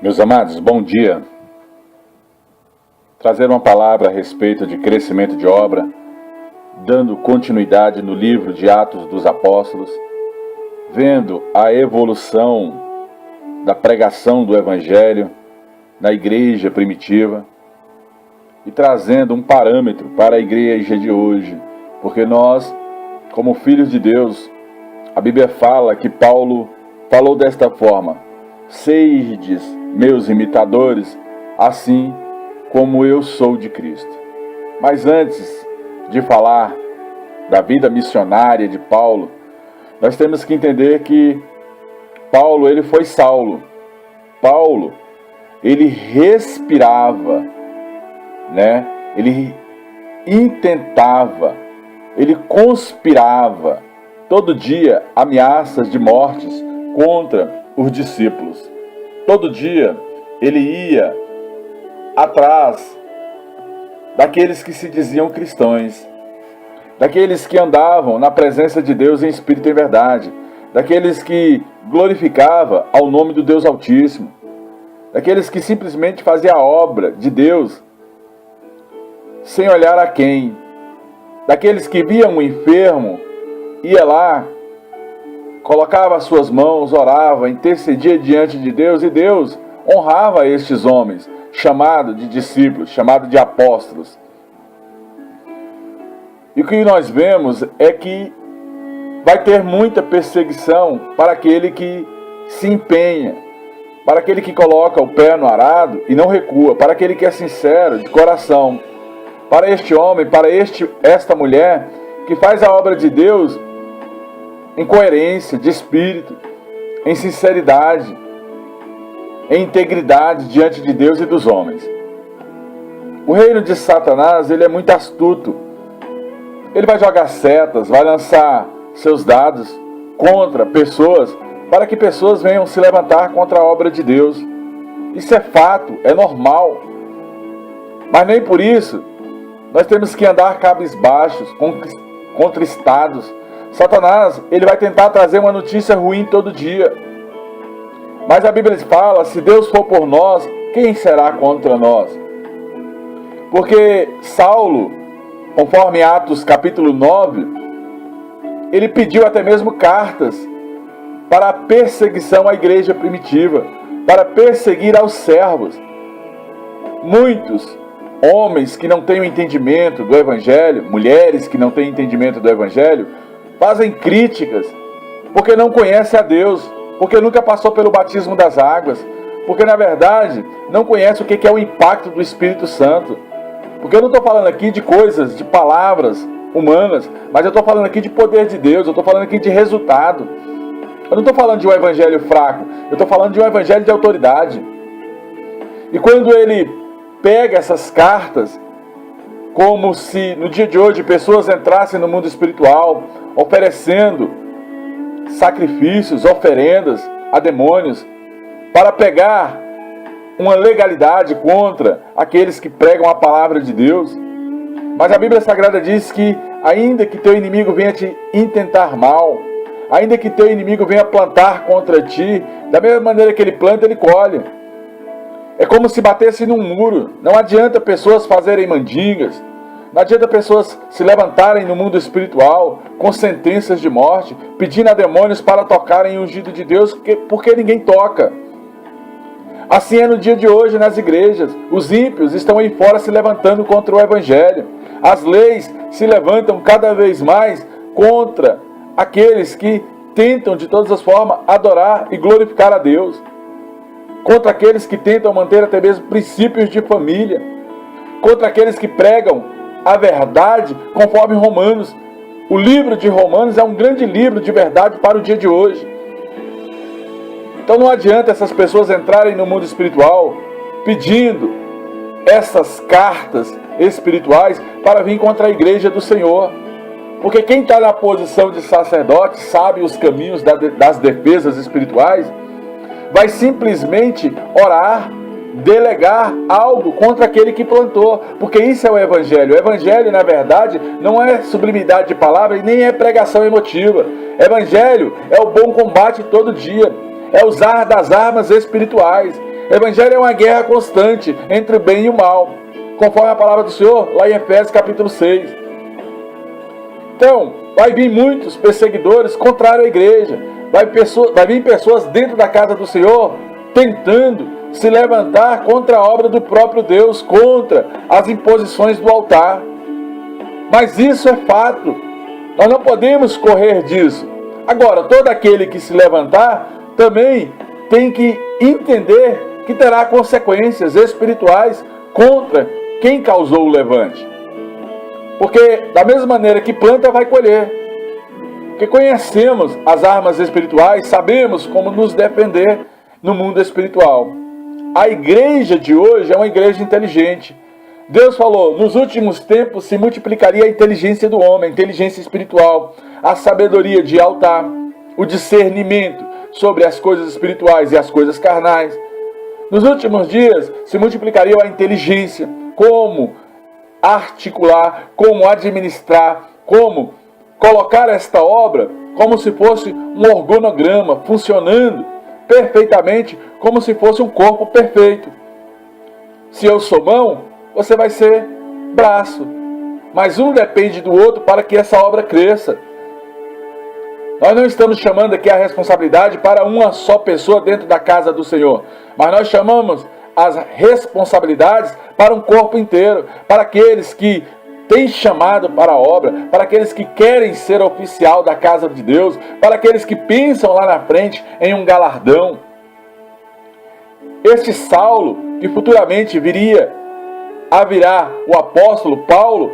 Meus amados, bom dia. Trazer uma palavra a respeito de crescimento de obra, dando continuidade no livro de Atos dos Apóstolos, vendo a evolução da pregação do Evangelho na igreja primitiva e trazendo um parâmetro para a igreja de hoje, porque nós, como filhos de Deus, a Bíblia fala que Paulo falou desta forma: "Sedes meus imitadores, assim como eu sou de Cristo." Mas antes de falar da vida missionária de Paulo, nós temos que entender que Paulo, ele foi Saulo. Paulo, ele respirava, Ele intentava, ele conspirava todo dia ameaças de mortes contra os discípulos. Todo dia ele ia atrás daqueles que se diziam cristãos, daqueles que andavam na presença de Deus em espírito e em verdade, daqueles que glorificavam ao nome do Deus Altíssimo, daqueles que simplesmente faziam a obra de Deus sem olhar a quem, daqueles que viam um enfermo, ia lá, colocava as suas mãos, orava, intercedia diante de Deus, e Deus honrava estes homens, chamados de discípulos, chamados de apóstolos. E o que nós vemos é que vai ter muita perseguição para aquele que se empenha, para aquele que coloca o pé no arado e não recua, para aquele que é sincero de coração, para este homem, para esta mulher que faz a obra de Deus em coerência de espírito, em sinceridade, em integridade diante de Deus e dos homens. O reino de Satanás, ele é muito astuto. Ele vai jogar setas, vai lançar seus dados contra pessoas, para que pessoas venham se levantar contra a obra de Deus. Isso é fato, é normal. Mas nem por isso nós temos que andar cabisbaixos, contristados. Satanás, ele vai tentar trazer uma notícia ruim todo dia. Mas a Bíblia fala: se Deus for por nós, quem será contra nós? Porque Saulo, conforme Atos capítulo 9, ele pediu até mesmo cartas para a perseguição à igreja primitiva, para perseguir aos servos. Muitos homens que não têm o entendimento do Evangelho, mulheres que não têm entendimento do Evangelho, fazem críticas, porque não conhecem a Deus, porque nunca passou pelo batismo das águas, porque na verdade não conhece o que é o impacto do Espírito Santo. Porque eu não estou falando aqui de coisas, de palavras humanas, mas eu estou falando aqui de poder de Deus, eu estou falando aqui de resultado. Eu não estou falando de um evangelho fraco, eu estou falando de um evangelho de autoridade. E quando ele pega essas cartas, como se no dia de hoje pessoas entrassem no mundo espiritual, oferecendo sacrifícios, oferendas a demônios, para pegar uma legalidade contra aqueles que pregam a palavra de Deus. Mas a Bíblia Sagrada diz que ainda que teu inimigo venha te intentar mal, ainda que teu inimigo venha plantar contra ti, da mesma maneira que ele planta, ele colhe. É como se batesse num muro. Não adianta pessoas fazerem mandingas, não adianta pessoas se levantarem no mundo espiritual com sentenças de morte, pedindo a demônios para tocarem o ungido de Deus, porque ninguém toca. Assim é no dia de hoje nas igrejas. Os ímpios estão aí fora se levantando contra o Evangelho. As leis se levantam cada vez mais contra aqueles que tentam de todas as formas adorar e glorificar a Deus. Contra aqueles que tentam manter até mesmo princípios de família. Contra aqueles que pregam a verdade conforme Romanos. O livro de Romanos é um grande livro de verdade para o dia de hoje. Então não adianta essas pessoas entrarem no mundo espiritual pedindo essas cartas espirituais para vir contra a igreja do Senhor. Porque quem está na posição de sacerdote sabe os caminhos das defesas espirituais, vai simplesmente orar, delegar algo contra aquele que plantou, porque isso é o Evangelho. O Evangelho, na verdade, não é sublimidade de palavra e nem é pregação emotiva. Evangelho é o bom combate todo dia, é usar das armas espirituais, Evangelho é uma guerra constante entre o bem e o mal, conforme a palavra do Senhor, lá em Efésios capítulo 6. Então, vai vir muitos perseguidores contrários à igreja. Vai vir pessoas dentro da casa do Senhor tentando se levantar contra a obra do próprio Deus, contra as imposições do altar. Mas isso é fato. Nós não podemos correr disso. Agora, todo aquele que se levantar também tem que entender que terá consequências espirituais contra quem causou o levante. Porque da mesma maneira que planta, vai colher. Porque conhecemos as armas espirituais, sabemos como nos defender no mundo espiritual. A igreja de hoje é uma igreja inteligente. Deus falou, nos últimos tempos se multiplicaria a inteligência do homem, a inteligência espiritual, a sabedoria de altar, o discernimento sobre as coisas espirituais e as coisas carnais. Nos últimos dias se multiplicaria a inteligência, como articular, como administrar, como colocar esta obra como se fosse um organograma funcionando perfeitamente, como se fosse um corpo perfeito. Se eu sou mão, você vai ser braço, mas um depende do outro para que essa obra cresça. Nós não estamos chamando aqui a responsabilidade para uma só pessoa dentro da casa do Senhor, mas nós chamamos as responsabilidades para um corpo inteiro, para aqueles que têm chamado para a obra, para aqueles que querem ser oficial da casa de Deus, para aqueles que pensam lá na frente em um galardão. Este Saulo, que futuramente viria a virar o apóstolo Paulo,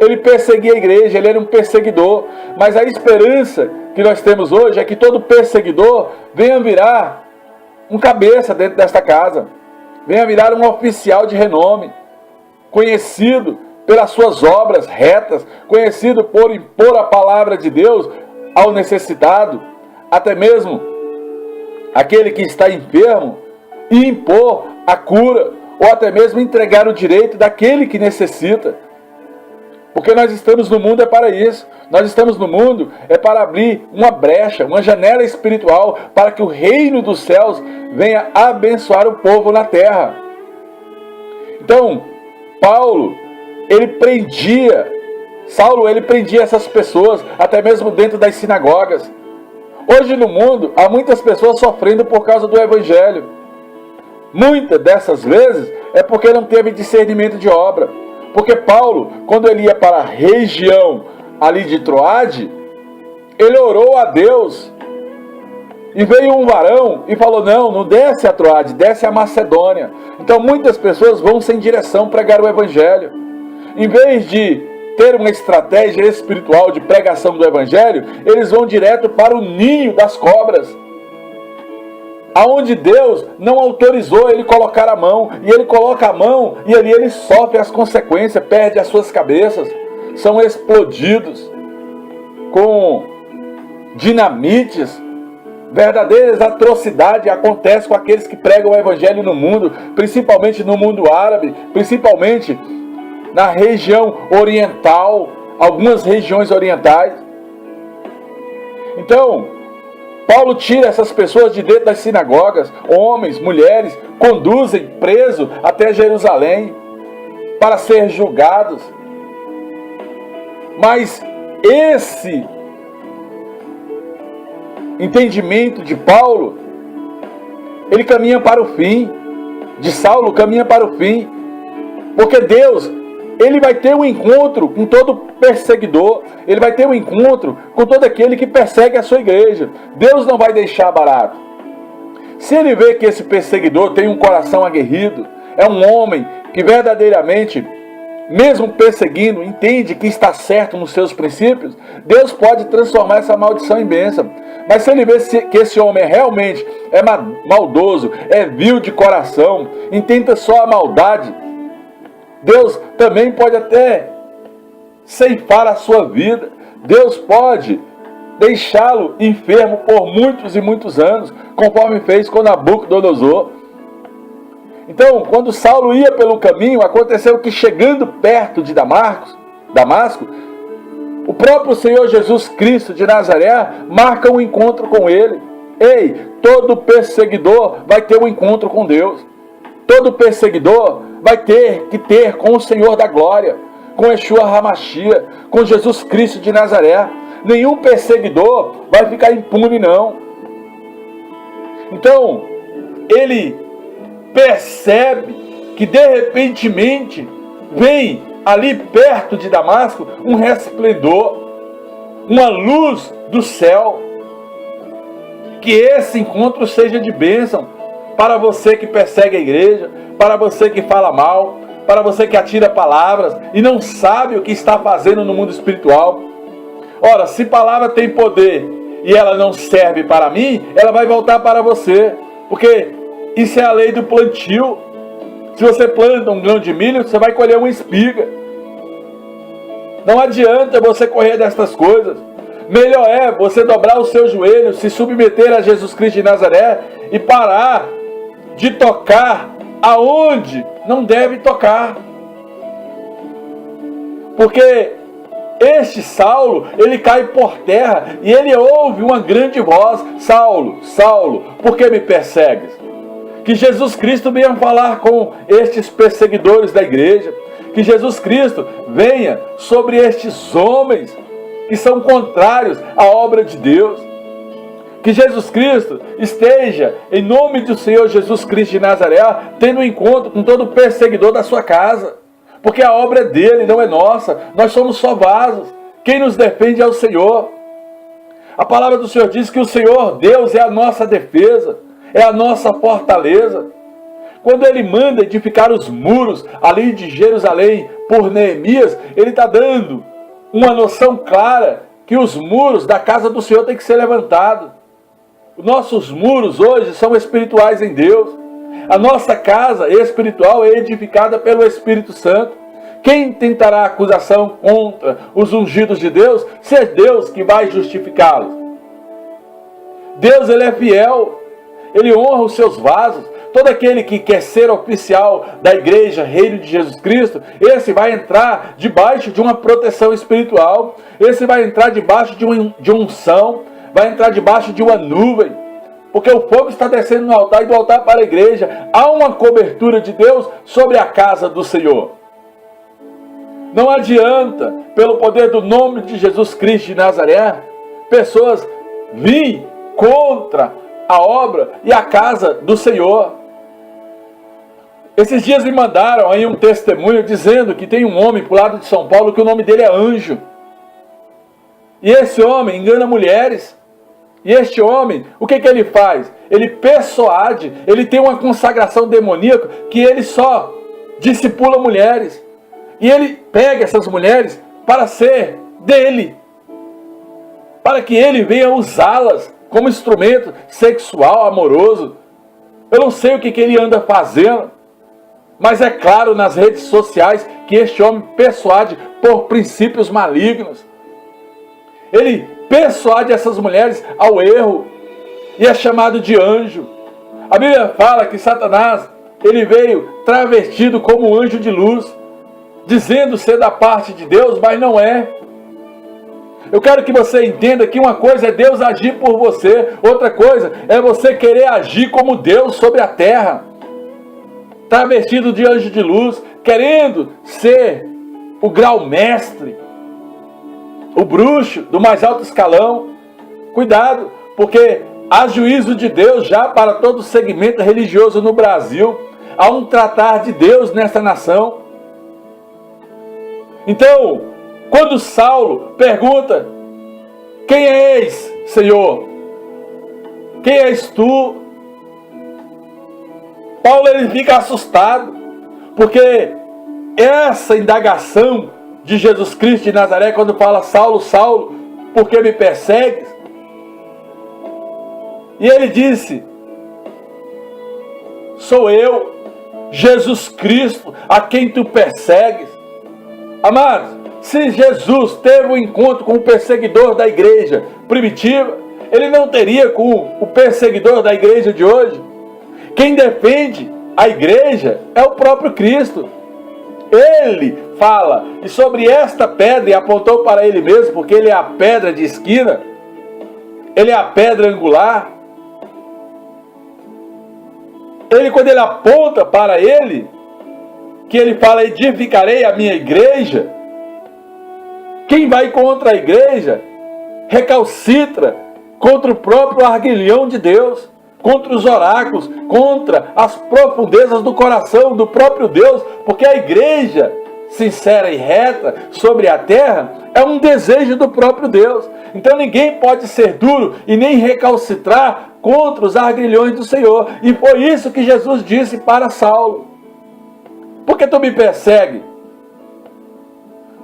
ele perseguia a igreja, ele era um perseguidor, mas a esperança que nós temos hoje é que todo perseguidor venha virar um cabeça dentro desta casa, venha virar um oficial de renome, conhecido pelas suas obras retas, conhecido por impor a palavra de Deus ao necessitado, até mesmo aquele que está enfermo, e impor a cura, ou até mesmo entregar o direito daquele que necessita. Porque nós estamos no mundo é para isso. Nós estamos no mundo é para abrir uma brecha, uma janela espiritual, para que o reino dos céus venha abençoar o povo na terra. Então, Saulo, ele prendia essas pessoas, até mesmo dentro das sinagogas. Hoje no mundo, há muitas pessoas sofrendo por causa do evangelho. Muitas dessas vezes é porque não teve discernimento de obra. Porque Paulo, quando ele ia para a região ali de Troade, ele orou a Deus. E veio um varão e falou, não desce a Troade, desce a Macedônia. Então muitas pessoas vão sem direção pregar o evangelho. Em vez de ter uma estratégia espiritual de pregação do evangelho, eles vão direto para o ninho das cobras, aonde Deus não autorizou ele colocar a mão, e ele coloca a mão, e ali ele sofre as consequências, perde as suas cabeças, são explodidos com dinamites, verdadeiras atrocidades acontecem com aqueles que pregam o evangelho no mundo, principalmente no mundo árabe, principalmente na região oriental, algumas regiões orientais. Então, Paulo tira essas pessoas de dentro das sinagogas, homens, mulheres, conduzem preso até Jerusalém para ser julgados. Mas esse entendimento de Paulo, ele caminha para o fim, de Saulo caminha para o fim, porque Deus, ele vai ter um encontro com todo perseguidor, ele vai ter um encontro com todo aquele que persegue a sua igreja. Deus não vai deixar barato. Se ele vê que esse perseguidor tem um coração aguerrido, é um homem que verdadeiramente, mesmo perseguindo, entende que está certo nos seus princípios, Deus pode transformar essa maldição em bênção. Mas se ele vê que esse homem realmente é maldoso, é vil de coração, intenta só a maldade, Deus também pode até ceifar a sua vida. Deus pode deixá-lo enfermo por muitos e muitos anos, conforme fez com Nabucodonosor. Então, quando Saulo ia pelo caminho, aconteceu que chegando perto de Damasco, o próprio Senhor Jesus Cristo de Nazaré marca um encontro com ele. Ei, todo perseguidor vai ter um encontro com Deus. todo perseguidor vai ter que ter com o Senhor da glória, com Yeshua HaMashiach, com Jesus Cristo de Nazaré. Nenhum perseguidor vai ficar impune, não. Então, ele percebe que de repentemente vem ali perto de Damasco um resplendor, uma luz do céu. Que esse encontro seja de bênção para você que persegue a igreja, para você que fala mal, para você que atira palavras e não sabe o que está fazendo no mundo espiritual. Ora, se palavra tem poder e ela não serve para mim, ela vai voltar para você, porque isso é a lei do plantio. Se você planta um grão de milho, você vai colher uma espiga. Não adianta você correr destas coisas. Melhor é você dobrar o seu joelho, se submeter a Jesus Cristo de Nazaré e parar de tocar aonde não deve tocar. Porque este Saulo, ele cai por terra e ele ouve uma grande voz: Saulo, Saulo, por que me persegues? Que Jesus Cristo venha falar com estes perseguidores da igreja. Que Jesus Cristo venha sobre estes homens que são contrários à obra de Deus. Que Jesus Cristo esteja, em nome do Senhor Jesus Cristo de Nazaré, tendo um encontro com todo perseguidor da sua casa. Porque a obra é dele, não é nossa. Nós somos só vasos. Quem nos defende é o Senhor. A palavra do Senhor diz que o Senhor, Deus, é a nossa defesa, é a nossa fortaleza. Quando ele manda edificar os muros ali de Jerusalém por Neemias, ele está dando uma noção clara que os muros da casa do Senhor têm que ser levantados. Os nossos muros hoje são espirituais em Deus. A nossa casa espiritual é edificada pelo Espírito Santo. Quem tentará acusação contra os ungidos de Deus, se é Deus que vai justificá-los? Deus, ele é fiel. Ele honra os seus vasos. Todo aquele que quer ser oficial da igreja, reino de Jesus Cristo, esse vai entrar debaixo de uma proteção espiritual. Esse vai entrar debaixo de uma unção. Vai entrar debaixo de uma nuvem. Porque o fogo está descendo no altar, e do altar para a igreja há uma cobertura de Deus sobre a casa do Senhor. Não adianta, pelo poder do nome de Jesus Cristo de Nazaré, pessoas virem contra a obra e a casa do Senhor. Esses dias me mandaram aí um testemunho dizendo que tem um homem pro lado de São Paulo que o nome dele é Anjo. E esse homem engana mulheres. E este homem, o que ele faz? Ele persuade, ele tem uma consagração demoníaca que ele só discipula mulheres. E ele pega essas mulheres para ser dele. Para que ele venha usá-las como instrumento sexual, amoroso. Eu não sei o que ele anda fazendo. Mas é claro nas redes sociais que este homem persuade por princípios malignos. Ele persuade essas mulheres ao erro e é chamado de anjo. A Bíblia fala que Satanás, ele veio travestido como anjo de luz, dizendo ser da parte de Deus, mas não é. Eu quero que você entenda que uma coisa é Deus agir por você, outra coisa é você querer agir como Deus sobre a terra, travestido de anjo de luz, querendo ser o grau-mestre, o bruxo do mais alto escalão. Cuidado, porque há juízo de Deus já para todo segmento religioso no Brasil. Há um tratar de Deus nessa nação. Então, quando Saulo pergunta: quem és, Senhor? Quem és tu? Paulo, ele fica assustado, porque essa indagação de Jesus Cristo de Nazaré, quando fala: Saulo, Saulo, por que me persegues? E ele disse: sou eu, Jesus Cristo, a quem tu persegues. Amados, se Jesus teve um encontro com o perseguidor da igreja primitiva, ele não teria com o perseguidor da igreja de hoje. Quem defende a igreja é o próprio Cristo. Ele fala, e sobre esta pedra, e apontou para ele mesmo, porque ele é a pedra de esquina, ele é a pedra angular. Ele ele, quando ele aponta para ele, que ele fala, edificarei a minha igreja, quem vai contra a igreja recalcitra contra o próprio arguilhão de Deus, contra os oráculos, contra as profundezas do coração do próprio Deus, porque a igreja sincera e reta sobre a terra é um desejo do próprio Deus. Então ninguém pode ser duro e nem recalcitrar contra os arguilhões do Senhor. E foi isso que Jesus disse para Saulo: por que tu me persegue?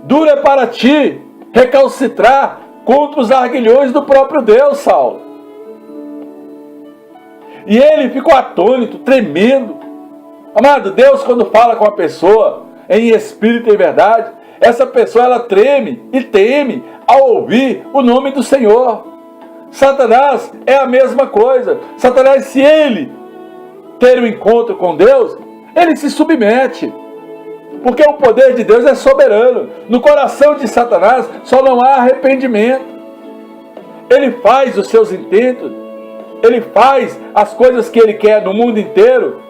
Duro é para ti recalcitrar contra os arguilhões do próprio Deus, Saulo. E ele ficou atônito, tremendo. Amado, Deus, quando fala com a pessoa em espírito e verdade, essa pessoa ela treme e teme ao ouvir o nome do Senhor. Satanás é a mesma coisa. Satanás, se ele ter um encontro com Deus, ele se submete, porque o poder de Deus é soberano. No coração de Satanás só não há arrependimento. Ele faz os seus intentos, ele faz as coisas que ele quer no mundo inteiro,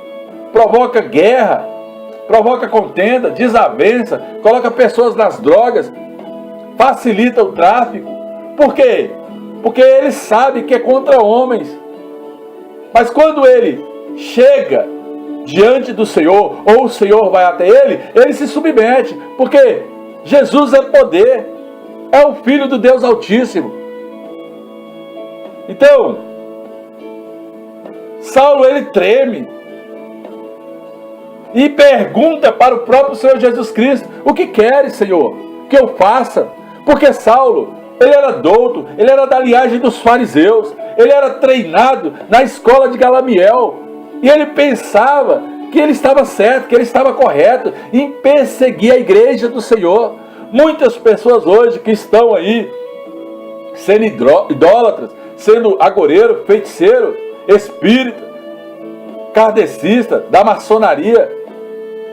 provoca guerra, provoca contenda, desavença, coloca pessoas nas drogas, facilita o tráfico. Por quê? Porque ele sabe que é contra homens. Mas quando ele chega diante do Senhor, ou o Senhor vai até ele, ele se submete, porque Jesus é poder, é o Filho do Deus Altíssimo. Então, Saulo, ele treme e pergunta para o próprio Senhor Jesus Cristo: o que queres, Senhor, que eu faça? Porque Saulo, ele era douto, ele era da linhagem dos fariseus, ele era treinado na escola de Gamaliel, e ele pensava que ele estava certo, que ele estava correto em perseguir a igreja do Senhor. Muitas pessoas hoje que estão aí sendo idólatras, sendo agoreiro, feiticeiro, espírita, kardecista, da maçonaria,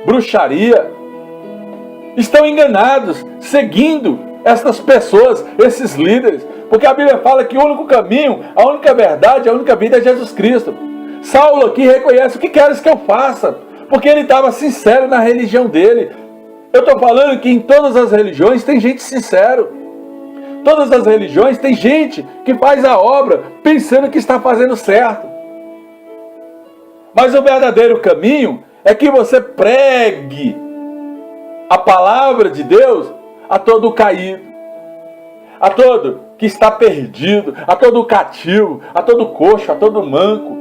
bruxaria, estão enganados, seguindo essas pessoas, esses líderes, porque a Bíblia fala que o único caminho, a única verdade, a única vida é Jesus Cristo. Saulo aqui reconhece: o que queres que eu faça? Porque ele estava sincero na religião dele. Eu estou falando que em todas as religiões tem gente sincero. Todas as religiões tem gente que faz a obra pensando que está fazendo certo. Mas o verdadeiro caminho é que você pregue a palavra de Deus a todo caído, a todo que está perdido, a todo cativo, a todo coxo, a todo manco,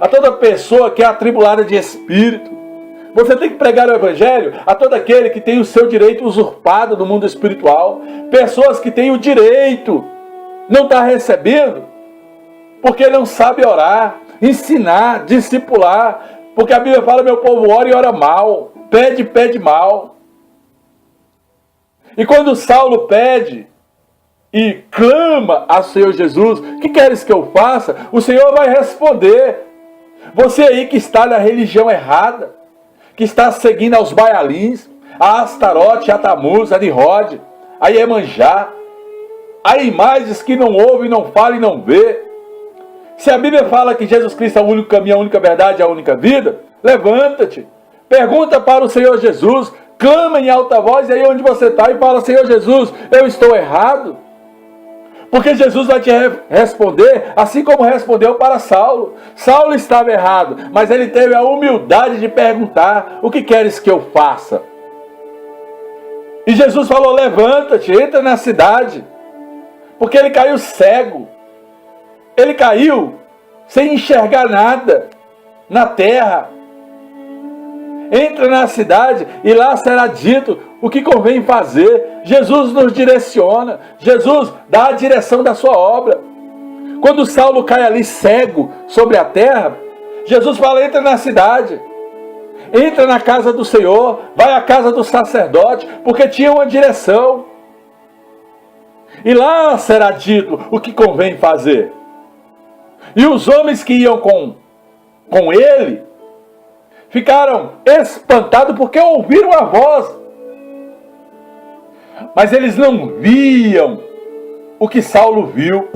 a toda pessoa que é atribulada de espírito. Você tem que pregar o evangelho a todo aquele que tem o seu direito usurpado no mundo espiritual. Pessoas que têm o direito, não está recebendo, porque não sabe orar, ensinar, discipular. Porque a Bíblia fala: meu povo ora e ora mal, pede mal. E quando Saulo pede e clama a Senhor Jesus: o que queres que eu faça? O Senhor vai responder: você aí que está na religião errada, que está seguindo aos Baalins, a Astarote, a Tamuz, a Nimrod, a Iemanjá, a imagens que não ouve, não fala e não vê. Se a Bíblia fala que Jesus Cristo é o único caminho, a única verdade, a única vida, levanta-te, pergunta para o Senhor Jesus, clama em alta voz aí onde você está e fala: Senhor Jesus, eu estou errado. Porque Jesus vai te responder assim como respondeu para Saulo. Saulo estava errado, mas ele teve a humildade de perguntar: o que queres que eu faça? E Jesus falou: levanta-te, entra na cidade. Porque ele caiu cego. Ele caiu sem enxergar nada na terra. Entra na cidade e lá será dito o que convém fazer. Jesus nos direciona. Jesus dá a direção da sua obra. Quando Saulo cai ali cego sobre a terra, Jesus fala: entra na cidade. Entra na casa do Senhor. Vai à casa do sacerdote. Porque tinha uma direção. E lá será dito o que convém fazer. E os homens que iam com ele ficaram espantados porque ouviram a voz. Mas eles não viam o que Saulo viu.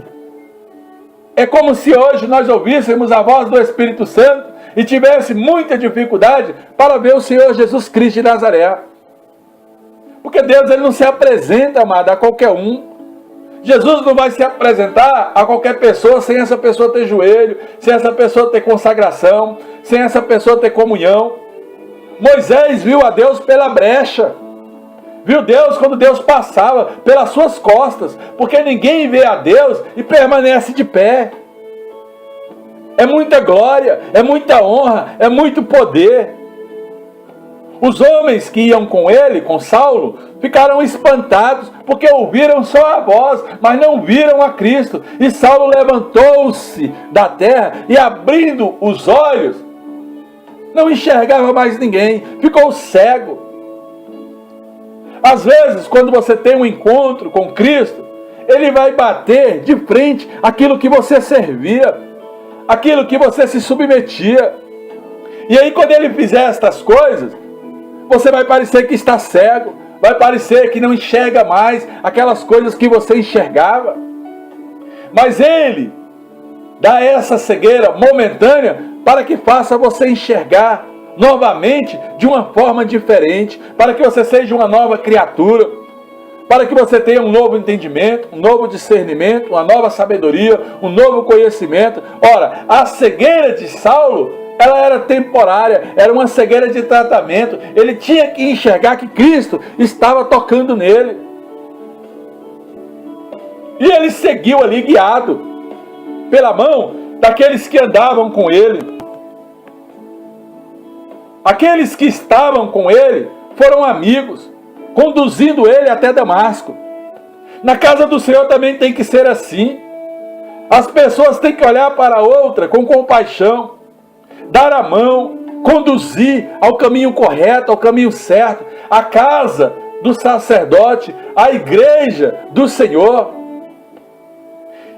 É como se hoje nós ouvíssemos a voz do Espírito Santo e tivesse muita dificuldade para ver o Senhor Jesus Cristo de Nazaré. Porque Deus, ele não se apresenta, amado, a qualquer um. Jesus não vai se apresentar a qualquer pessoa sem essa pessoa ter joelho, sem essa pessoa ter consagração, sem essa pessoa ter comunhão. Moisés viu a Deus pela brecha. Viu Deus quando Deus passava pelas suas costas. Porque ninguém vê a Deus e permanece de pé. É muita glória, é muita honra, é muito poder. Os homens que iam com ele, com Saulo, ficaram espantados, porque ouviram só a voz, mas não viram a Cristo. E Saulo levantou-se da terra e, abrindo os olhos, não enxergava mais ninguém, ficou cego. Às vezes, quando você tem um encontro com Cristo, ele vai bater de frente aquilo que você servia, aquilo que você se submetia. E aí, quando ele fizer estas coisas, você vai parecer que está cego, vai parecer que não enxerga mais aquelas coisas que você enxergava. Mas ele dá essa cegueira momentânea para que faça você enxergar novamente de uma forma diferente, para que você seja uma nova criatura, para que você tenha um novo entendimento, um novo discernimento, uma nova sabedoria, um novo conhecimento. Ora, a cegueira de Saulo, ela era temporária, era uma cegueira de tratamento. Ele tinha que enxergar que Cristo estava tocando nele. E ele seguiu ali guiado pela mão daqueles que andavam com ele. Aqueles que estavam com ele foram amigos, conduzindo ele até Damasco. Na casa do Senhor também tem que ser assim. As pessoas têm que olhar para a outra com compaixão, dar a mão, conduzir ao caminho correto, ao caminho certo, a casa do sacerdote, a igreja do Senhor.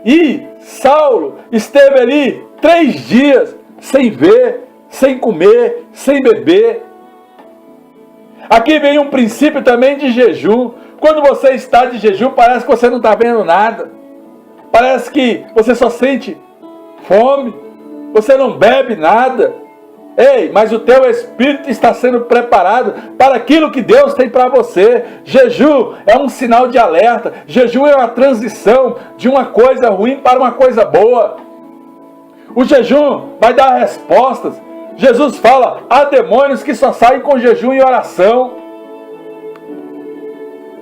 E Saulo esteve ali 3 dias sem ver, sem comer, sem beber. Aqui vem um princípio também de jejum. Quando você está de jejum, parece que você não está vendo nada. Parece que você só sente fome. Você não bebe nada. Ei, mas o teu espírito está sendo preparado para aquilo que Deus tem para você. Jejum é um sinal de alerta. Jejum é uma transição de uma coisa ruim para uma coisa boa. O jejum vai dar respostas. Jesus fala, há demônios que só saem com jejum e oração.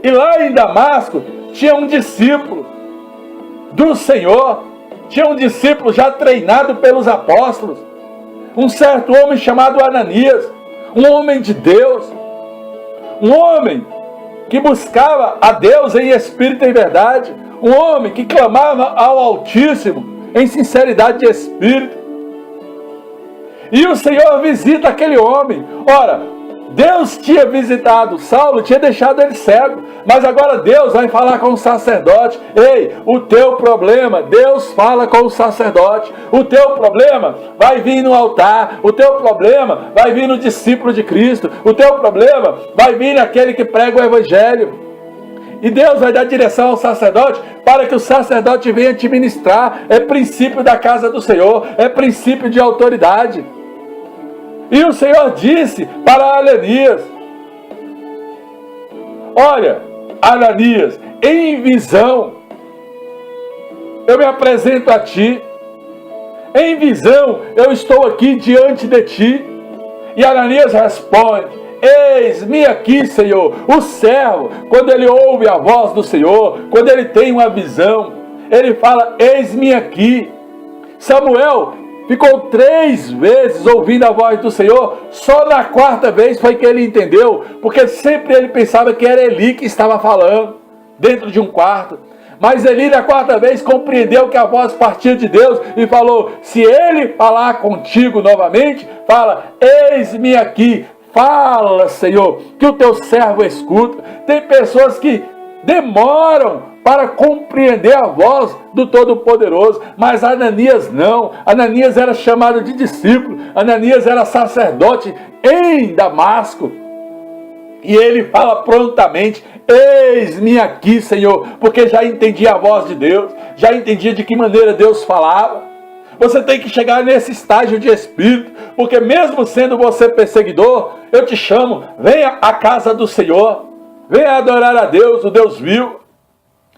E lá em Damasco tinha um discípulo do Senhor, tinha um discípulo já treinado pelos apóstolos, um certo homem chamado Ananias, um homem de Deus, um homem que buscava a Deus em espírito e em verdade, um homem que clamava ao Altíssimo em sinceridade de espírito. E o Senhor visita aquele homem. Ora, Deus tinha visitado Saulo, tinha deixado ele cego, mas agora Deus vai falar com o sacerdote. Ei, o teu problema, Deus fala com o sacerdote. O teu problema vai vir no altar, o teu problema vai vir no discípulo de Cristo, o teu problema vai vir naquele que prega o evangelho. E Deus vai dar direção ao sacerdote para que o sacerdote venha te ministrar. É princípio da casa do Senhor, é princípio de autoridade. E o Senhor disse para Ananias, olha, Ananias, em visão, eu me apresento a ti, em visão, eu estou aqui diante de ti. E Ananias responde, eis-me aqui, Senhor. O servo, quando ele ouve a voz do Senhor, quando ele tem uma visão, ele fala, eis-me aqui. Samuel ficou 3 vezes ouvindo a voz do Senhor, só na 4ª vez foi que ele entendeu, porque sempre ele pensava que era Eli que estava falando, dentro de um quarto. Mas Eli, na 4ª vez, compreendeu que a voz partia de Deus e falou, se ele falar contigo novamente, fala, eis-me aqui, fala, Senhor, que o teu servo escuta. Tem pessoas que demoram para compreender a voz do Todo-Poderoso, mas Ananias não. Ananias era chamado de discípulo, Ananias era sacerdote em Damasco, e ele fala prontamente, eis-me aqui, Senhor, porque já entendia a voz de Deus, já entendia de que maneira Deus falava. Você tem que chegar nesse estágio de espírito, porque mesmo sendo você perseguidor, eu te chamo, venha à casa do Senhor, venha adorar a Deus, o Deus vivo,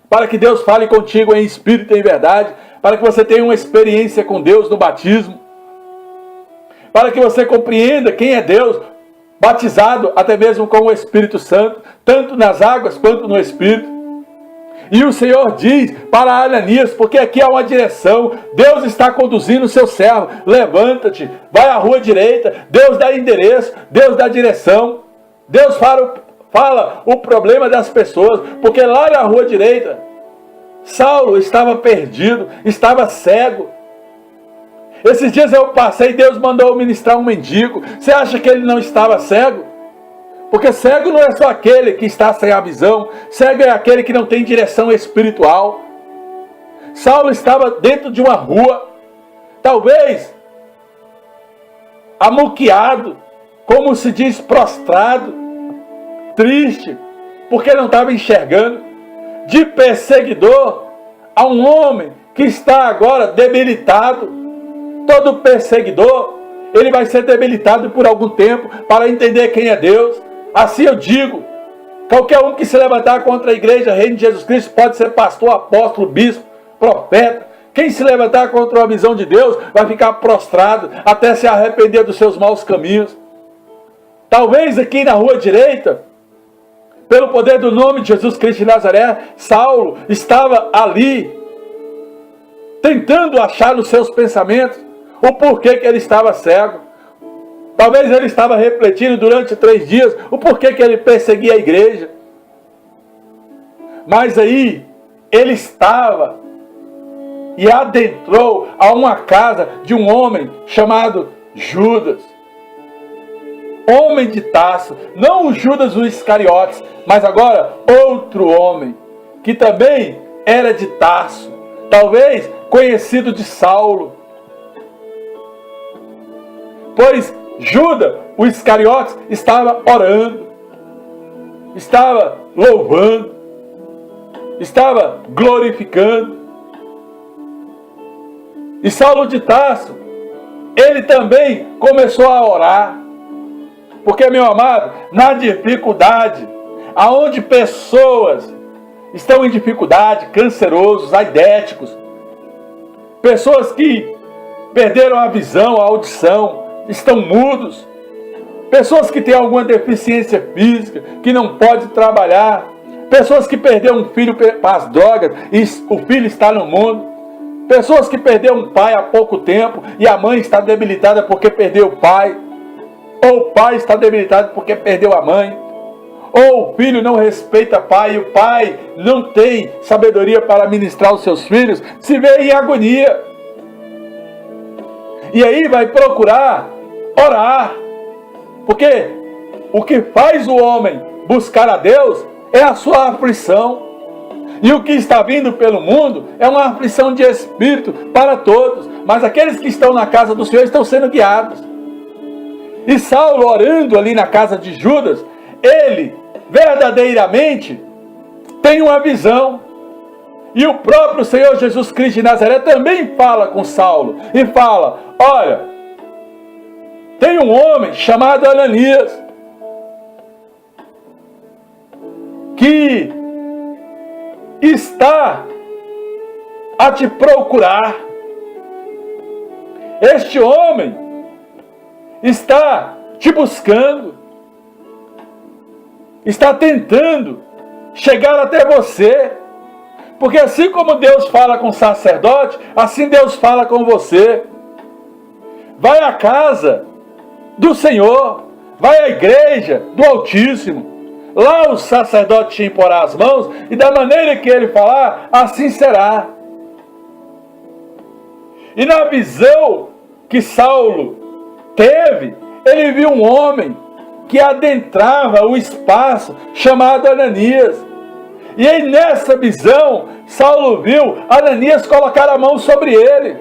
para que Deus fale contigo em espírito e em verdade, para que você tenha uma experiência com Deus no batismo, para que você compreenda quem é Deus, batizado até mesmo com o Espírito Santo, tanto nas águas quanto no Espírito. E o Senhor diz para Ananias, porque aqui há uma direção, Deus está conduzindo o seu servo, levanta-te, vai à rua direita, Deus dá endereço, Deus dá direção, Deus fala o problema das pessoas, porque lá na rua direita, Saulo estava perdido, estava cego. Esses dias eu passei, Deus mandou ministrar um mendigo. Você acha que ele não estava cego? Porque cego não é só aquele que está sem a visão, cego é aquele que não tem direção espiritual. Saulo estava dentro de uma rua, talvez amuqueado, como se diz, prostrado, triste, porque não estava enxergando. De perseguidor a um homem que está agora debilitado. Todo perseguidor, ele vai ser debilitado por algum tempo para entender quem é Deus. Assim eu digo, qualquer um que se levantar contra a igreja, reino de Jesus Cristo, pode ser pastor, apóstolo, bispo, profeta. Quem se levantar contra a visão de Deus vai ficar prostrado até se arrepender dos seus maus caminhos. Talvez aqui na rua direita, pelo poder do nome de Jesus Cristo de Nazaré, Saulo estava ali, tentando achar nos seus pensamentos o porquê que ele estava cego. Talvez ele estava refletindo durante 3 dias o porquê que ele perseguia a igreja. Mas aí, ele estava e adentrou a uma casa de um homem chamado Judas. Homem de Tarso, não o Judas o Iscariotes, mas agora outro homem, que também era de Tarso, talvez conhecido de Saulo. Pois Judas o Iscariotes estava orando, estava louvando, estava glorificando. E Saulo de Tarso, ele também começou a orar. Porque, meu amado, na dificuldade, aonde pessoas estão em dificuldade, cancerosos, aidéticos, pessoas que perderam a visão, a audição, estão mudos, pessoas que têm alguma deficiência física, que não pode trabalhar, pessoas que perderam um filho para as drogas e o filho está no mundo, pessoas que perderam um pai há pouco tempo e a mãe está debilitada porque perdeu o pai, ou o pai está debilitado porque perdeu a mãe, ou o filho não respeita o pai e o pai não tem sabedoria para ministrar os seus filhos, se vê em agonia. E aí vai procurar orar, porque o que faz o homem buscar a Deus é a sua aflição. E o que está vindo pelo mundo é uma aflição de espírito para todos, mas aqueles que estão na casa do Senhor estão sendo guiados. E Saulo, orando ali na casa de Judas, ele verdadeiramente tem uma visão. E o próprio Senhor Jesus Cristo de Nazaré também fala com Saulo e fala: olha, tem um homem chamado Ananias que está a te procurar. Este homem está te buscando, está tentando chegar até você, porque assim como Deus fala com o sacerdote, assim Deus fala com você. Vai à casa do Senhor, vai à igreja do Altíssimo, lá o sacerdote te imporá as mãos, e da maneira que ele falar, assim será. E na visão que Saulo teve, ele viu um homem que adentrava o espaço chamado Ananias. E aí nessa visão, Saulo viu Ananias colocar a mão sobre ele.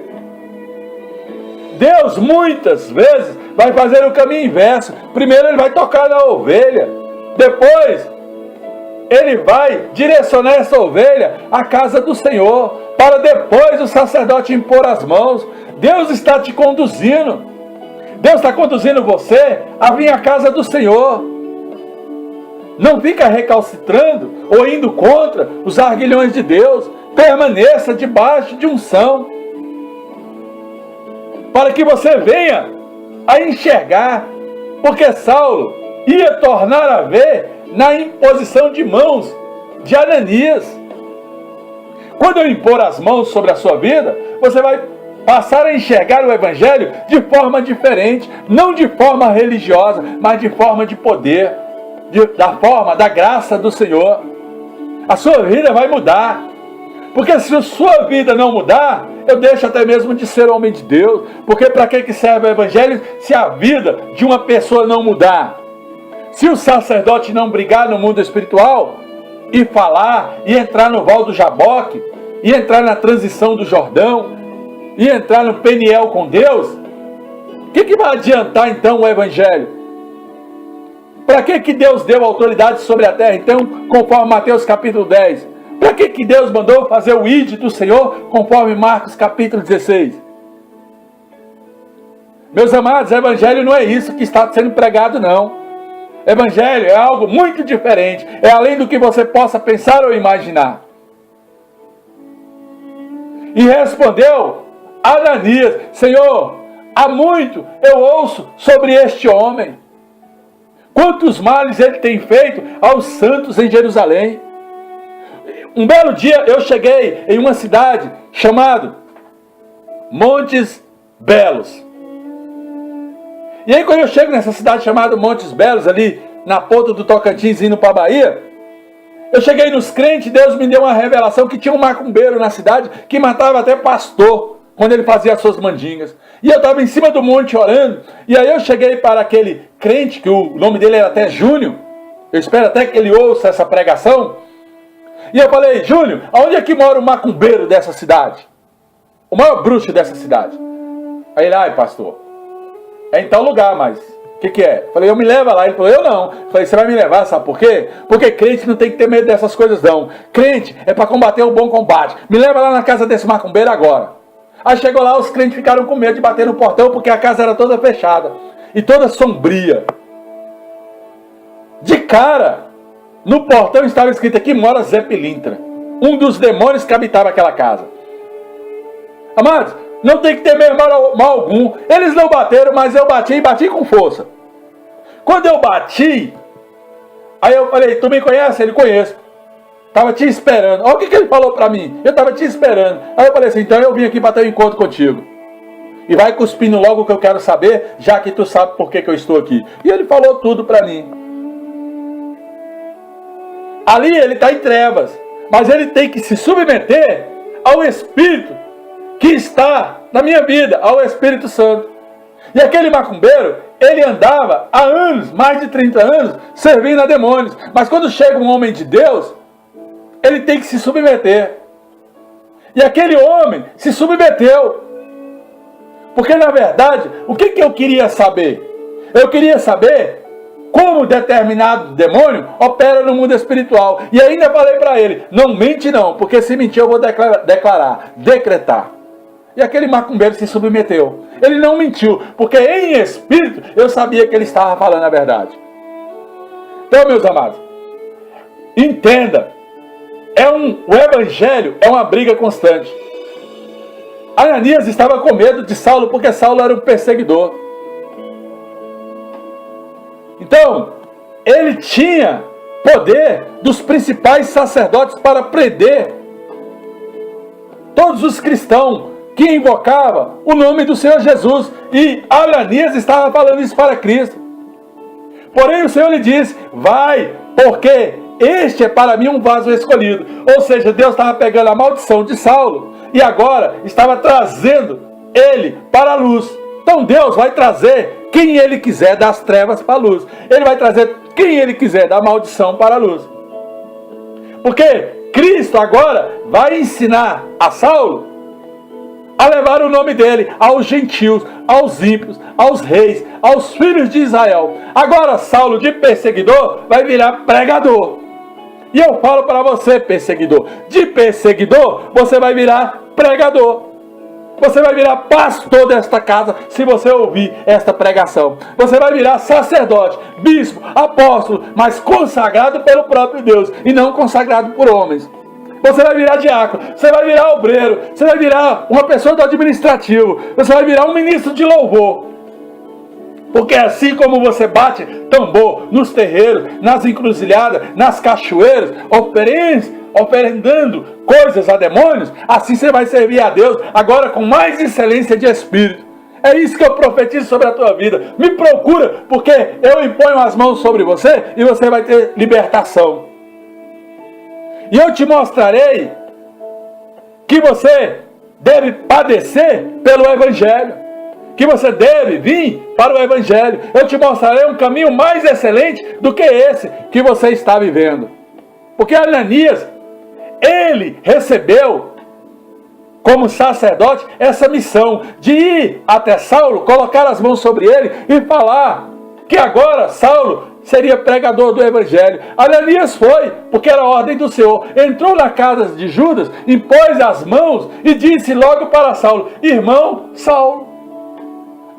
Deus muitas vezes vai fazer o caminho inverso. Primeiro ele vai tocar na ovelha, depois ele vai direcionar essa ovelha à casa do Senhor, para depois o sacerdote impor as mãos. Deus está te conduzindo. Deus está conduzindo você a vir à casa do Senhor. Não fica recalcitrando ou indo contra os arguilhões de Deus. Permaneça debaixo de unção, para que você venha a enxergar, porque Saulo ia tornar a ver na imposição de mãos de Ananias. Quando eu impor as mãos sobre a sua vida, você vai passar a enxergar o Evangelho de forma diferente, não de forma religiosa, mas de forma de poder, da forma da graça do Senhor. A sua vida vai mudar, porque se a sua vida não mudar, eu deixo até mesmo de ser homem de Deus, porque para que serve o Evangelho se a vida de uma pessoa não mudar? Se o sacerdote não brigar no mundo espiritual, e falar, e entrar no Val do Jaboque, e entrar na transição do Jordão, e entrar no Peniel com Deus, o que vai adiantar então o Evangelho? Para que Deus deu autoridade sobre a terra, então, conforme Mateus capítulo 10? Para que Deus mandou fazer o ID do Senhor, conforme Marcos capítulo 16? Meus amados, o Evangelho não é isso que está sendo pregado, não. Evangelho é algo muito diferente, é além do que você possa pensar ou imaginar. E respondeu Ananias: Senhor, há muito eu ouço sobre este homem, quantos males ele tem feito aos santos em Jerusalém. Um belo dia eu cheguei em uma cidade chamada Montes Belos. E aí quando eu chego nessa cidade chamada Montes Belos, ali na ponta do Tocantins, indo para a Bahia, eu cheguei nos crentes, Deus me deu uma revelação que tinha um macumbeiro na cidade que matava até pastor quando ele fazia as suas mandingas. E eu estava em cima do monte orando, e aí eu cheguei para aquele crente, que o nome dele era até Júnior, eu espero até que ele ouça essa pregação, e eu falei: Júnior, aonde é que mora o macumbeiro dessa cidade? O maior bruxo dessa cidade? Aí ele: ai, pastor, é em tal lugar, mas o que é? Falei: eu me levo lá. Ele falou: eu não. Falei: você vai me levar, sabe por quê? Porque crente não tem que ter medo dessas coisas não. Crente é para combater o bom combate. Me leva lá na casa desse macumbeiro agora. Aí chegou lá, os crentes ficaram com medo de bater no portão, porque a casa era toda fechada e toda sombria. De cara, no portão estava escrito: aqui mora Zé Pilintra, um dos demônios que habitava aquela casa. Amados, não tem que temer mal algum. Eles não bateram, mas eu bati, e bati com força. Quando eu bati, aí eu falei: tu me conhece? Ele: conheço. Estava te esperando. Olha o que ele falou para mim. Eu estava te esperando. Aí eu falei assim: então eu vim aqui para ter um encontro contigo. E vai cuspindo logo o que eu quero saber, já que tu sabe por que eu estou aqui. E ele falou tudo para mim. Ali ele está em trevas, mas ele tem que se submeter ao Espírito que está na minha vida, ao Espírito Santo. E aquele macumbeiro, ele andava há anos, mais de 30 anos, servindo a demônios. Mas quando chega um homem de Deus, ele tem que se submeter. E aquele homem se submeteu. Porque na verdade, o que eu queria saber? Eu queria saber como determinado demônio opera no mundo espiritual. E ainda falei para ele: não mente não, porque se mentir eu vou decretar. E aquele macumbeiro se submeteu. Ele não mentiu, porque em espírito eu sabia que ele estava falando a verdade. Então, meus amados, entenda, o Evangelho é uma briga constante. Ananias estava com medo de Saulo, porque Saulo era um perseguidor. Então, ele tinha poder dos principais sacerdotes para prender todos os cristãos que invocavam o nome do Senhor Jesus. E Ananias estava falando isso para Cristo. Porém o Senhor lhe disse: vai, porque este é para mim um vaso escolhido. Ou seja, Deus estava pegando a maldição de Saulo e agora estava trazendo ele para a luz. Então Deus vai trazer quem Ele quiser das trevas para a luz. Ele vai trazer quem Ele quiser da maldição para a luz. Porque Cristo agora vai ensinar a Saulo a levar o nome dele aos gentios, aos ímpios, aos reis, aos filhos de Israel. Agora Saulo, de perseguidor, vai virar pregador. E eu falo para você, perseguidor, de perseguidor você vai virar pregador. Você vai virar pastor desta casa se você ouvir esta pregação. Você vai virar sacerdote, bispo, apóstolo, mas consagrado pelo próprio Deus e não consagrado por homens. Você vai virar diácono, você vai virar obreiro, você vai virar uma pessoa do administrativo, você vai virar um ministro de louvor. Porque assim como você bate tambor nos terreiros, nas encruzilhadas, nas cachoeiras, oferendando coisas a demônios, assim você vai servir a Deus agora com mais excelência de espírito. É isso que eu profetizo sobre a tua vida. Me procura, porque eu imponho as mãos sobre você e você vai ter libertação. E eu te mostrarei que você deve padecer pelo Evangelho, que você deve vir para o Evangelho. Eu te mostrarei um caminho mais excelente do que esse que você está vivendo. Porque Ananias, ele recebeu como sacerdote essa missão de ir até Saulo, colocar as mãos sobre ele e falar que agora Saulo seria pregador do Evangelho. Ananias foi, porque era a ordem do Senhor. Entrou na casa de Judas, impôs as mãos e disse logo para Saulo: irmão Saulo.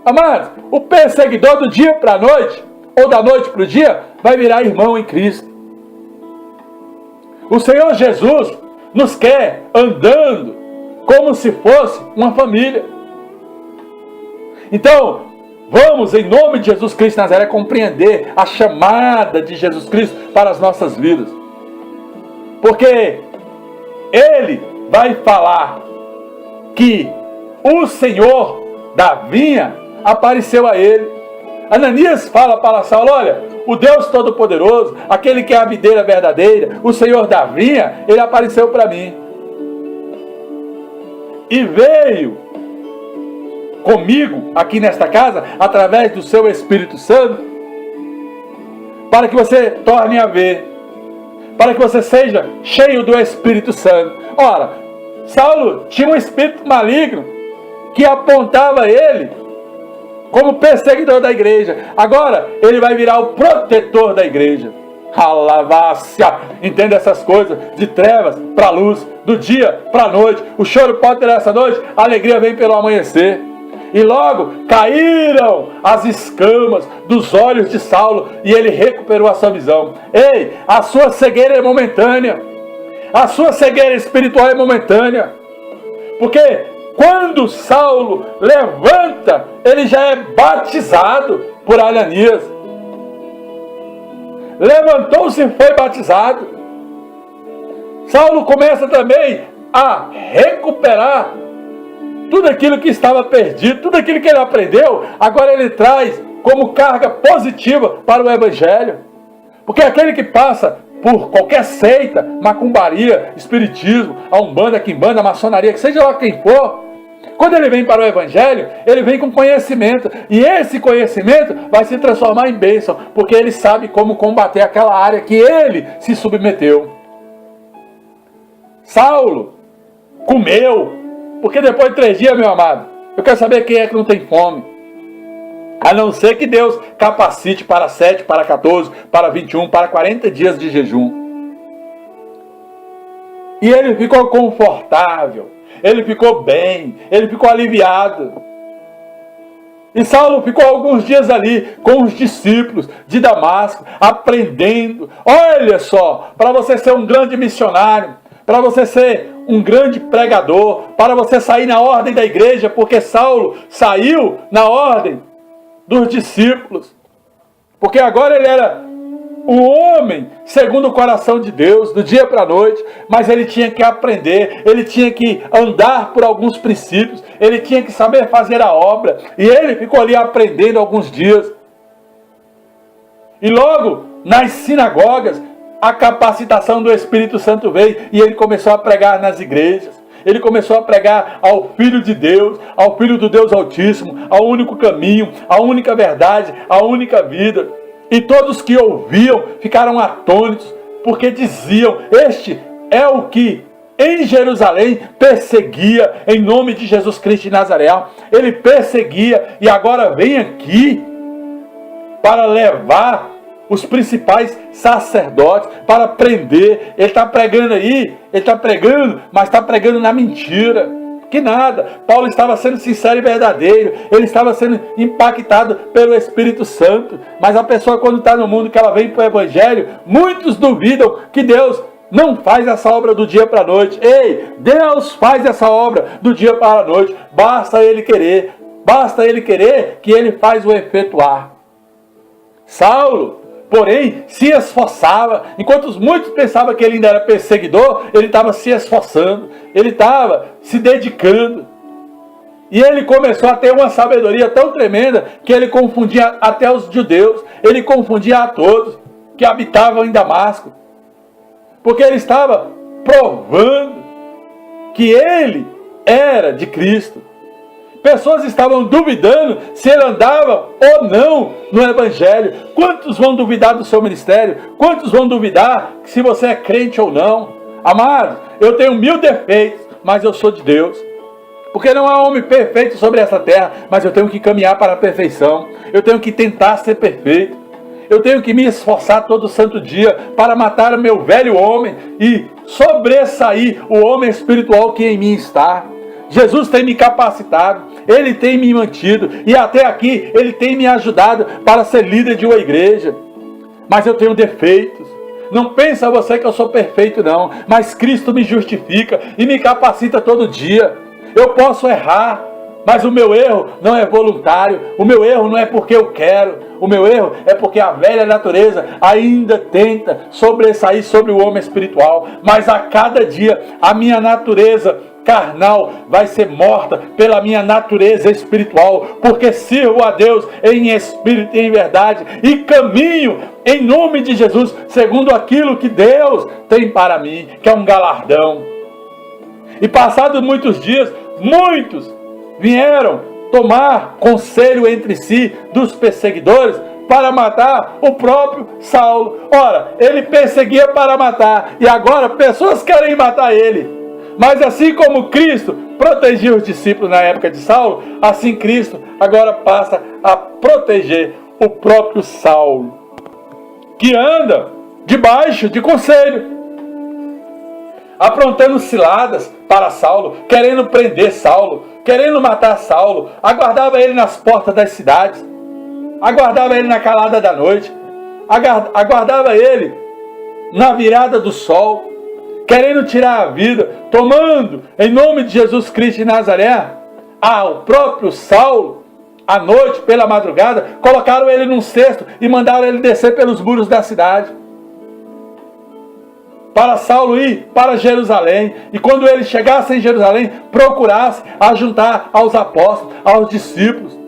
Amados, o perseguidor do dia para a noite, ou da noite para o dia, vai virar irmão em Cristo. O Senhor Jesus nos quer andando como se fosse uma família. Então, vamos, em nome de Jesus Cristo de Nazaré, compreender a chamada de Jesus Cristo para as nossas vidas. Porque Ele vai falar que o Senhor da vinha apareceu a ele. Ananias fala para Saulo: olha, o Deus Todo-Poderoso, aquele que é a videira verdadeira, o Senhor da vinha, Ele apareceu para mim. E veio comigo aqui nesta casa, através do seu Espírito Santo, para que você torne a ver, para que você seja cheio do Espírito Santo. Ora, Saulo tinha um espírito maligno que apontava ele como perseguidor da igreja. Agora ele vai virar o protetor da igreja. Alavácia! Entenda essas coisas, de trevas para a luz, do dia para a noite. O choro pode ter essa noite, a alegria vem pelo amanhecer. E logo caíram as escamas dos olhos de Saulo e ele recuperou a sua visão. Ei, a sua cegueira é momentânea. A sua cegueira espiritual é momentânea. Porque quando Saulo levanta, ele já é batizado por Ananias. Levantou-se e foi batizado. Saulo começa também a recuperar tudo aquilo que estava perdido, tudo aquilo que ele aprendeu, agora ele traz como carga positiva para o Evangelho. Porque aquele que passa por qualquer seita, macumbaria, espiritismo, a umbanda, a quimbanda, a maçonaria, que seja lá quem for, quando ele vem para o Evangelho, ele vem com conhecimento. E esse conhecimento vai se transformar em bênção, porque ele sabe como combater aquela área que ele se submeteu. Saulo comeu, porque depois de 3 dias, meu amado, eu quero saber quem é que não tem fome. A não ser que Deus capacite para 7, para 14, para 21, para 40 dias de jejum. E ele ficou confortável, ele ficou bem, ele ficou aliviado. E Saulo ficou alguns dias ali com os discípulos de Damasco, aprendendo. Olha só, para você ser um grande missionário, para você ser um grande pregador, para você sair na ordem da igreja, porque Saulo saiu na ordem dos discípulos, porque agora ele era um homem segundo o coração de Deus, do dia para a noite, mas ele tinha que aprender, ele tinha que andar por alguns princípios, ele tinha que saber fazer a obra, e ele ficou ali aprendendo alguns dias. E logo, nas sinagogas, a capacitação do Espírito Santo veio, e ele começou a pregar nas igrejas. Ele começou a pregar ao Filho de Deus, ao Filho do Deus Altíssimo, ao único caminho, a única verdade, a única vida. E todos que ouviam ficaram atônitos, porque diziam: este é o que em Jerusalém perseguia em nome de Jesus Cristo de Nazaré. Ele perseguia e agora vem aqui para levar os principais sacerdotes, para prender. Ele está pregando aí, ele está pregando, mas está pregando na mentira. Que nada. Paulo estava sendo sincero e verdadeiro. Ele estava sendo impactado pelo Espírito Santo. Mas a pessoa, quando está no mundo, que ela vem para o Evangelho, muitos duvidam que Deus não faz essa obra do dia para a noite. Ei, Deus faz essa obra do dia para a noite. Basta Ele querer. Basta Ele querer que Ele faz o efetuar. Saulo, porém, se esforçava. Enquanto muitos pensavam que ele ainda era perseguidor, ele estava se esforçando. Ele estava se dedicando. E ele começou a ter uma sabedoria tão tremenda que ele confundia até os judeus. Ele confundia a todos que habitavam em Damasco. Porque ele estava provando que ele era de Cristo. Pessoas estavam duvidando se ele andava ou não no Evangelho. Quantos vão duvidar do seu ministério? Quantos vão duvidar se você é crente ou não? Amados, eu tenho 1000 defeitos, mas eu sou de Deus. Porque não há homem perfeito sobre essa terra, mas eu tenho que caminhar para a perfeição. Eu tenho que tentar ser perfeito. Eu tenho que me esforçar todo santo dia para matar o meu velho homem e sobressair o homem espiritual que em mim está. Jesus tem me capacitado, Ele tem me mantido e até aqui Ele tem me ajudado para ser líder de uma igreja. Mas eu tenho defeitos. Não pensa você que eu sou perfeito não, mas Cristo me justifica e me capacita todo dia. Eu posso errar, mas o meu erro não é voluntário, o meu erro não é porque eu quero, o meu erro é porque a velha natureza ainda tenta sobressair sobre o homem espiritual. Mas a cada dia a minha natureza carnal vai ser morta pela minha natureza espiritual, porque sirvo a Deus em espírito e em verdade e caminho em nome de Jesus, segundo aquilo que Deus tem para mim, que é um galardão. E passados muitos dias, muitos vieram tomar conselho entre si dos perseguidores para matar o próprio Saulo. Ora, ele perseguia para matar e agora pessoas querem matar ele. Mas assim como Cristo protegia os discípulos na época de Saulo, assim Cristo agora passa a proteger o próprio Saulo, que anda debaixo de conselho, aprontando ciladas para Saulo, querendo prender Saulo, querendo matar Saulo. Aguardava ele nas portas das cidades, aguardava ele na calada da noite, aguardava ele na virada do sol, querendo tirar a vida, tomando em nome de Jesus Cristo de Nazaré ao próprio Saulo. À noite, pela madrugada, colocaram ele num cesto e mandaram ele descer pelos muros da cidade para Saulo ir para Jerusalém, e quando ele chegasse em Jerusalém, procurasse ajuntar aos apóstolos, aos discípulos.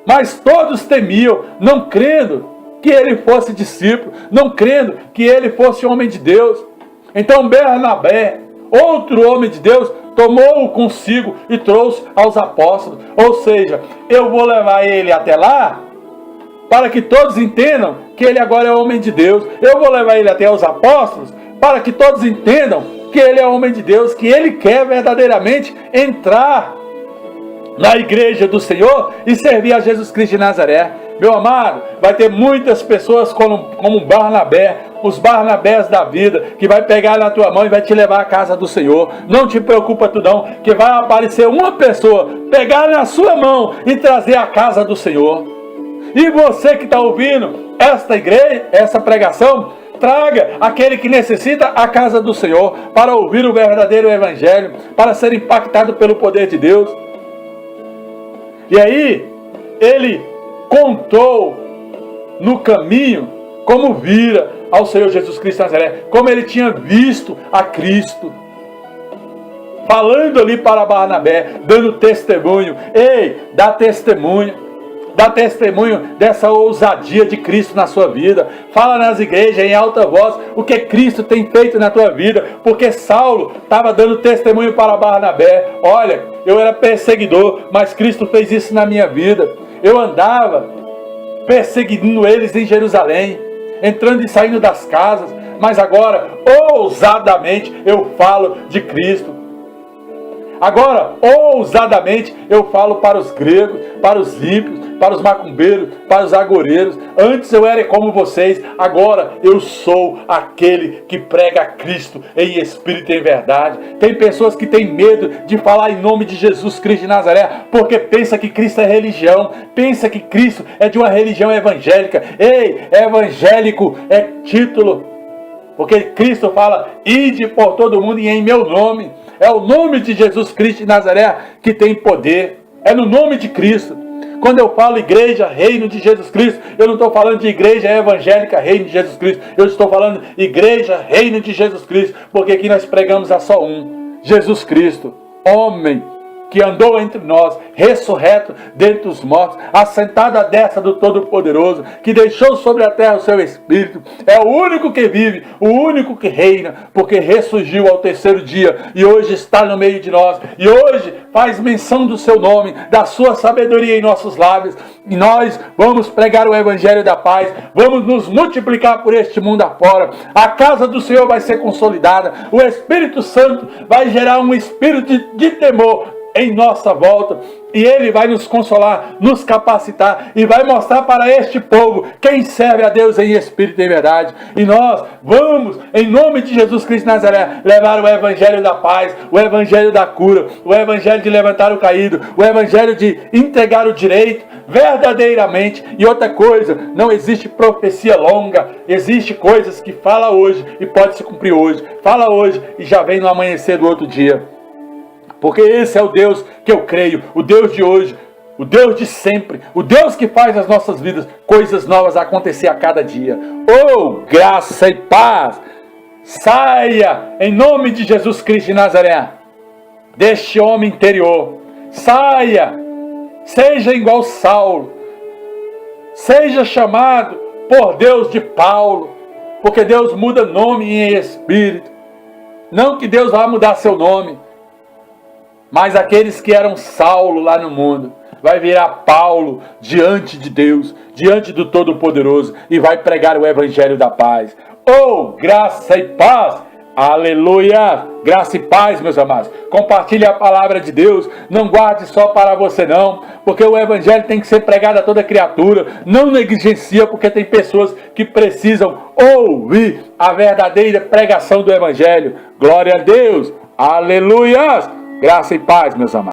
Mas todos temiam, não crendo que ele fosse discípulo, não crendo que ele fosse homem de Deus. Então Barnabé, outro homem de Deus, tomou-o consigo e trouxe aos apóstolos. Ou seja, eu vou levar ele até lá, para que todos entendam que ele agora é homem de Deus. Eu vou levar ele até os apóstolos, para que todos entendam que ele é homem de Deus, que ele quer verdadeiramente entrar na igreja do Senhor e servir a Jesus Cristo de Nazaré. Meu amado, vai ter muitas pessoas como Barnabé, os Barnabés da vida, que vai pegar na tua mão e vai te levar à casa do Senhor. Não te preocupa tu não, que vai aparecer uma pessoa, pegar na sua mão e trazer à casa do Senhor. E você que está ouvindo esta igreja, essa pregação, traga aquele que necessita a casa do Senhor para ouvir o verdadeiro evangelho, para ser impactado pelo poder de Deus. E aí, ele contou no caminho como vira ao Senhor Jesus Cristo de Nazaré, como ele tinha visto a Cristo. Falando ali para Barnabé, dando testemunho. Ei, dá testemunho. Dá testemunho dessa ousadia de Cristo na sua vida. Fala nas igrejas em alta voz o que Cristo tem feito na tua vida. Porque Saulo estava dando testemunho para Barnabé. Olha, eu era perseguidor, mas Cristo fez isso na minha vida. Eu andava perseguindo eles em Jerusalém, entrando e saindo das casas. Mas agora, ousadamente, eu falo de Cristo. Agora, ousadamente, eu falo para os gregos, para os ímpios, para os macumbeiros, para os agoreiros. Antes eu era como vocês, agora eu sou aquele que prega Cristo em espírito e em verdade. Tem pessoas que têm medo de falar em nome de Jesus Cristo de Nazaré, porque pensa que Cristo é religião, pensa que Cristo é de uma religião evangélica. Ei, evangélico é título, porque Cristo fala, ide por todo mundo e em meu nome. É o nome de Jesus Cristo de Nazaré que tem poder. É no nome de Cristo. Quando eu falo igreja, reino de Jesus Cristo, eu não estou falando de igreja evangélica, reino de Jesus Cristo. Eu estou falando igreja, reino de Jesus Cristo. Porque aqui nós pregamos a só um. Jesus Cristo, homem, que andou entre nós, ressurreto dentre os mortos, assentado à destra do Todo-Poderoso, que deixou sobre a terra o seu Espírito, é o único que vive, o único que reina, porque ressurgiu ao terceiro dia, e hoje está no meio de nós, e hoje faz menção do seu nome, da sua sabedoria em nossos lábios, e nós vamos pregar o Evangelho da paz, vamos nos multiplicar por este mundo afora, a casa do Senhor vai ser consolidada, o Espírito Santo vai gerar um espírito de temor em nossa volta, e Ele vai nos consolar, nos capacitar, e vai mostrar para este povo quem serve a Deus em espírito e em verdade. E nós vamos, em nome de Jesus Cristo de Nazaré, levar o Evangelho da paz, o Evangelho da cura, o Evangelho de levantar o caído, o Evangelho de entregar o direito verdadeiramente. E outra coisa, não existe profecia longa, existe coisas que fala hoje e pode se cumprir hoje, fala hoje e já vem no amanhecer do outro dia. Porque esse é o Deus que eu creio, o Deus de hoje, o Deus de sempre, o Deus que faz nas nossas vidas coisas novas acontecer a cada dia. Oh, graça e paz! Saia, em nome de Jesus Cristo de Nazaré, deste homem interior. Saia, seja igual Saulo, seja chamado por Deus de Paulo, porque Deus muda nome em espírito. Não que Deus vá mudar seu nome, mas aqueles que eram Saulo lá no mundo, vai virar Paulo diante de Deus, diante do Todo-Poderoso, e vai pregar o Evangelho da paz. Oh, graça e paz! Aleluia! Graça e paz, meus amados. Compartilhe a palavra de Deus. Não guarde só para você não, porque o Evangelho tem que ser pregado a toda criatura. Não negligencia, porque tem pessoas que precisam ouvir a verdadeira pregação do Evangelho. Glória a Deus! Aleluia! Graça e paz, meus amados.